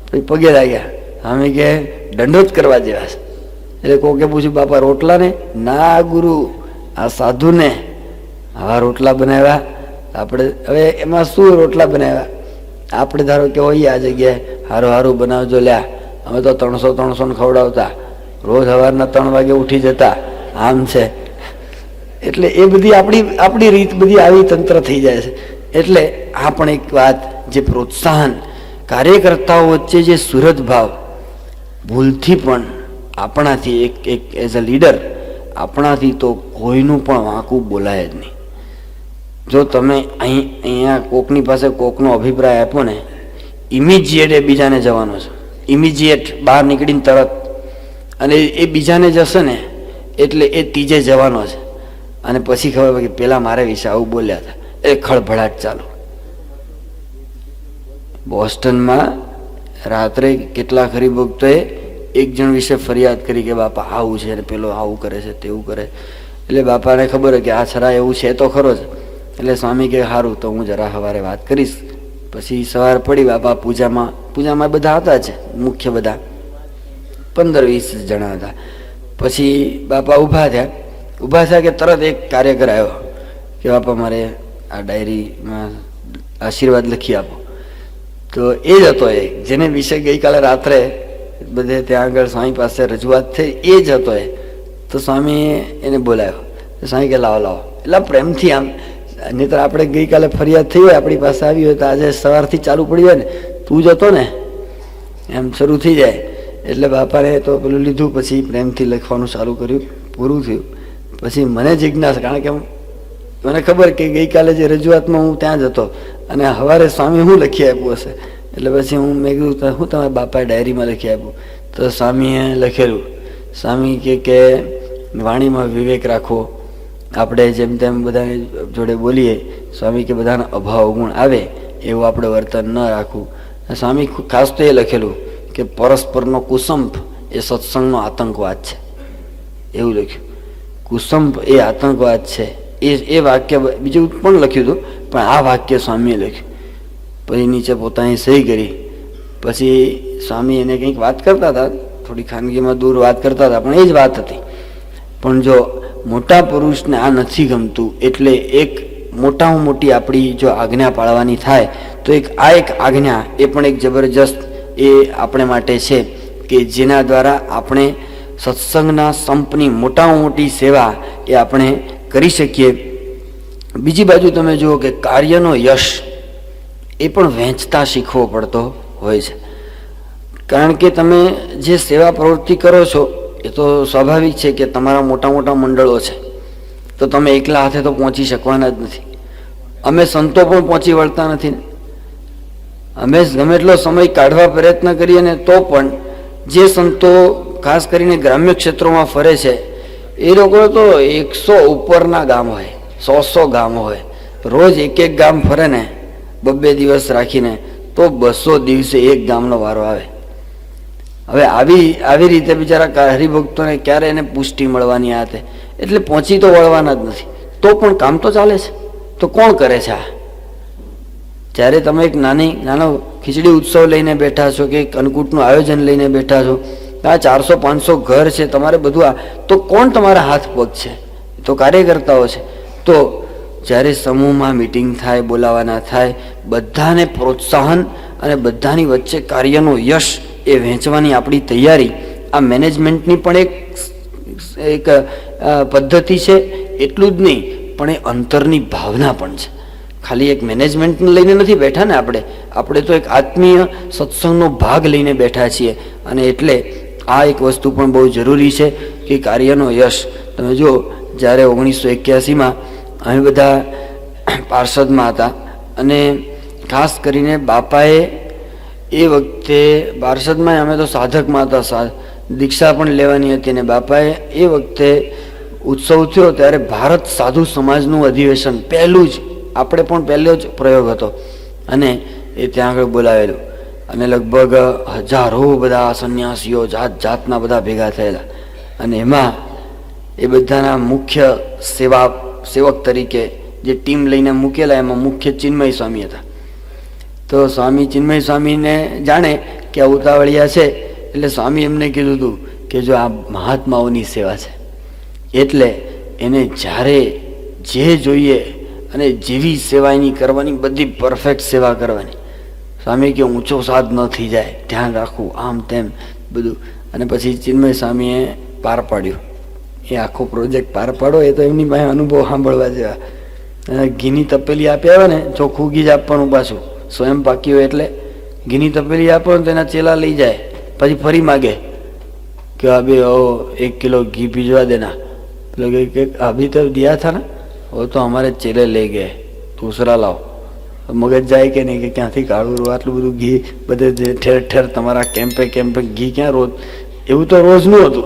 પછી પગે લાગ્યા. અમે કે દંડોત કરવા જેવા છે. એટલે કોકે પૂછ્યું, બાપા રોટલા ને? ના ગુરુ, આ સાધુ ને આવા રોટલા બનાવ્યા. આપણે હવે એમાં શું રોટલા બનાવ્યા? આપણે ધારો કે હોઈએ આ જગ્યાએ, હારું બનાવજો લ્યા, અમે તો 300 ને ખવડાવતા, રોજ સવારના 3 વાગે ઉઠી જતા, આમ છે. એટલે એ બધી આપણી રીત બધી આવી તંત્ર થઈ જાય છે. એટલે આ પણ એક વાત, જે પ્રોત્સાહન કાર્યકર્તાઓ વચ્ચે જે સુરત ભાવ, ભૂલથી પણ આપણાથી એક એઝ અ લીડર આપણાથી તો કોઈનું પણ વાંકું બોલાય જ નહીં. જો તમે અહીંયા કોકની પાસે કોકનો અભિપ્રાય આપો ને, ઇમિજિએટ એ બીજાને જવાનો છે, ઇમિજિએટ બહાર નીકળીને તરત, અને એ બીજાને જશે ને એટલે એ ત્રીજે જવાનો છે. અને પછી ખબર કે પેલા મારા વિશે આવું બોલ્યા હતા, એ ખળભળાટ ચાલુ. બોસ્ટનમાં રાત્રે કેટલાક હરિભક્તોએ એક જણ વિશે ફરિયાદ કરી કે બાપા આવું છે ને પેલો આવું કરે છે તેવું કરે. એટલે બાપાને ખબર કે આ છરા એવું છે તો ખરો જ. એટલે સ્વામી કે સારું તો હું જરા સવારે વાત કરીશ. પછી સવાર પડી, બાપા પૂજામાં બધા હતા જ, મુખ્ય બધા 15-20 જણા હતા. પછી બાપા ઊભા થયા કે તરત એક કાર્યકર આવ્યો કે બાપા મારે આ ડાયરીમાં આશીર્વાદ લખી આપો. તો એ જ હતો એ જેને વિશે ગઈકાલે રાત્રે બધે ત્યાં આગળ સ્વામી પાસે રજૂઆત થઈ, એ જ હતો એ. તો સ્વામીએ એને બોલાવ્યો. સ્વામી કે લાવો એટલે પ્રેમથી આમ, નહીતર આપણે ગઈકાલે ફરિયાદ થઈ હોય આપણી પાસે આવી હોય તો આજે સવારથી ચાલુ પડી હોય ને, તું જ હતો ને એમ શરૂ થઈ જાય. એટલે બાપાને તો પેલું લીધું, પછી પ્રેમથી લખવાનું ચાલુ કર્યું, પૂરું થયું. પછી મને જિજ્ઞાસા, કારણ કે મને ખબર કે ગઈકાલે જે રજૂઆતમાં હું ત્યાં જ હતો અને સવારે સ્વામી હું લખી આપ્યું હશે. એટલે પછી મેં કીધું હું તમારા બાપાએ ડાયરીમાં લખી આપ્યું. તો સ્વામીએ લખેલું, સ્વામી કે વાણીમાં વિવેક રાખવો, આપણે જેમ તેમ બધા જોડે બોલીએ, સ્વામી કે બધાના અભાવ ગુણ આવે એવું આપણે વર્તન ન રાખવું. સ્વામી ખાસ તો એ લખેલું કે પરસ્પરનો કુસંપ એ સત્સંગનો આતંકવાદ છે, એવું લખ્યું. કુસંપ એ આતંકવાદ છે, એ વાક્ય બીજું પણ લખ્યું હતું, પણ આ વાક્ય સ્વામીએ લખ્યું. પછી નીચે પોતાની સહી કરી. પછી સ્વામી એને કંઈક વાત કરતા હતા, થોડી ખાનગીમાં દૂર વાત કરતા હતા, પણ એ જ વાત હતી. પણ જો મોટા પુરુષને આ નથી ગમતું, એટલે એક મોટામાં મોટી આપણી જો આજ્ઞા પાળવાની થાય તો એક આજ્ઞા એ પણ એક જબરજસ્ત એ આપણે માટે છે કે જેના દ્વારા આપણે સત્સંગના સંપની મોટામાં મોટી સેવા એ આપણે કરી શકીએ. બીજી બાજુ તમે જુઓ કે કાર્યનો યશ એ પણ વહેંચતા શીખવો પડતો હોય છે. કારણ કે તમે જે સેવા પ્રવૃત્તિ કરો છો એ તો સ્વાભાવિક છે કે તમારા મોટા મોટા મંડળો છે, તો તમે એકલા હાથે તો પહોંચી શકવાના જ નથી. અમે સંતો પણ પહોંચી વળતા નથી ને. અમે ગમે એટલો સમય કાઢવા પ્રયત્ન કરીએ ને તો પણ જે સંતો ખાસ કરીને ગ્રામ્ય ક્ષેત્રોમાં ફરે છે એ લોકો તો 100 ઉપરના ગામ હોય, 100 ગામ હોય, રોજ એક ગામ ફરે ને 2 દિવસ રાખીને તો 200 દિવસે એક ગામનો વારો આવે. હવે આવી રીતે બિચારા હરિભક્તોને ક્યારે એને પુષ્ટિ મળવાની આ તે, એટલે પહોંચી તો વળવાના જ નથી. તો પણ કામ તો ચાલે છે. તો કોણ કરે છે આ? જ્યારે તમે એક નાનો ખીચડી ઉત્સવ લઈને બેઠા છો કે એક અન્નકૂટનું આયોજન લઈને બેઠા છો, આ 400-500 ઘર છે, તમારે બધું આ, તો કોણ તમારા હાથ પગ છે? તો કાર્યકર્તાઓ છે. તો જ્યારે સમૂહમાં મિટિંગ થાય, બોલાવાના થાય, બધાને પ્રોત્સાહન અને બધાની વચ્ચે કાર્યનો યશ એ વહેંચવાની આપણી તૈયારી, આ મેનેજમેન્ટની પણ એક પદ્ધતિ છે. એટલું જ નહીં, પણ એ અંતરની ભાવના પણ છે. ખાલી એક મેનેજમેન્ટને લઈને નથી બેઠા ને આપણે તો એક આત્મીય સત્સંગનો ભાગ લઈને બેઠા છીએ. અને એટલે આ એક વસ્તુ પણ બહુ જરૂરી છે કે કાર્યનો યશ. તમે જુઓ, જ્યારે 1981માં અમે બધા પાર્ષદમાં હતા અને ખાસ કરીને બાપાએ એ વખતે પાર્ષદમાં અમે તો સાધકમાં હતા, દીક્ષા પણ લેવાની હતી, અને બાપાએ એ વખતે ઉત્સવ થયો ત્યારે ભારત સાધુ સમાજનું અધિવેશન પહેલું જ, આપણે પણ પહેલો જ પ્રયોગ હતો અને એ ત્યાં આગળ બોલાવેલું. અને લગભગ હજારો બધા સંન્યાસીઓ જાતના બધા ભેગા થયેલા. અને એમાં એ બધાના મુખ્ય સેવક તરીકે જે ટીમ લઈને મૂકેલા એમાં મુખ્ય ચિન્મય સ્વામી હતા. તો સ્વામી ચિન્મય સ્વામીને જાણે કે આ ઉતાવળિયા છે, એટલે સ્વામી એમને કીધું હતું કે જો આ મહાત્માઓની સેવા છે એટલે એને જ્યારે જે જોઈએ અને જેવી સેવા એની કરવાની, બધી પરફેક્ટ સેવા કરવાની. સ્વામી કે ઊંચો સાદ ન થઈ જાય, ધ્યાન રાખવું, આમ તેમ બધું. અને પછી ચિન્મય સ્વામીએ પાર પાડ્યું. એ આખો પ્રોજેક્ટ પાર પાડો એ તો એમની પાસે અનુભવ સાંભળવા જેવા. ઘીની તપેલી આપી આવે ને, ચોખ્ખું ઘી જ આપવાનું પાછું, સ્વયં પાકી હોય એટલે. ઘીની તપેલી આપો ને તેના ચેલા લઈ જાય, પછી ફરી માગે કે અભી 1 કિલો ઘી ભીજવા દેના. लोग अभी तो दिया था ना, वो तो हमारे चेले ले गए, दूसरा लाओ. મગજ જાય કે નહીં કે ક્યાંથી કાઢવું આટલું બધું ઘી બધે ઠેર ઠેર તમારા કેમ્પે ઘી ક્યાં રોજ, એવું તો રોજનું હતું.